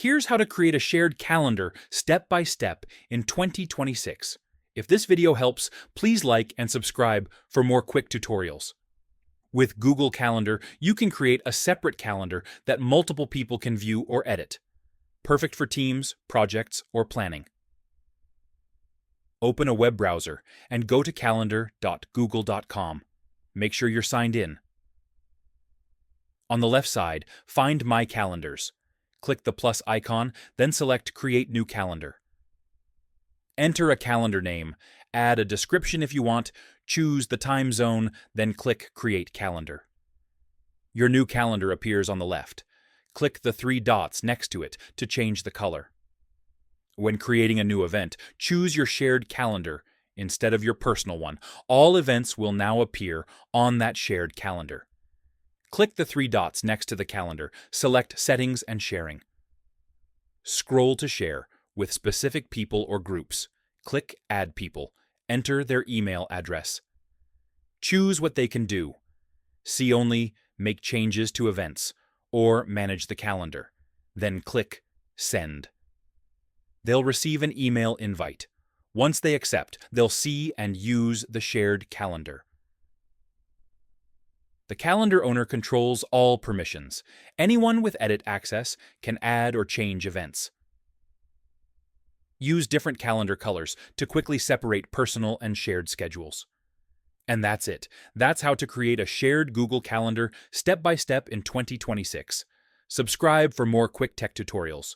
Here's how to create a shared calendar step by step in 2026. If this video helps, please like and subscribe for more quick tutorials. With Google Calendar, you can create a separate calendar that multiple people can view or edit. Perfect for teams, projects, or planning. Open a web browser and go to calendar.google.com. Make sure you're signed in. On the left side, find My Calendars. Click the plus icon, then select Create New Calendar. Enter a calendar name, add a description if you want, choose the time zone, then click Create Calendar. Your new calendar appears on the left. Click the three dots next to it to change the color. When creating a new event, choose your shared calendar instead of your personal one. All events will now appear on that shared calendar. Click the three dots next to the calendar, select Settings and Sharing. Scroll to share with specific people or groups. Click Add People. Enter their email address. Choose what they can do. See only, make changes to events, or manage the calendar. Then click Send. They'll receive an email invite. Once they accept, they'll see and use the shared calendar. The calendar owner controls all permissions. Anyone with edit access can add or change events. Use different calendar colors to quickly separate personal and shared schedules. And that's it. That's how to create a shared Google Calendar step by step in 2026. Subscribe for more quick tech tutorials.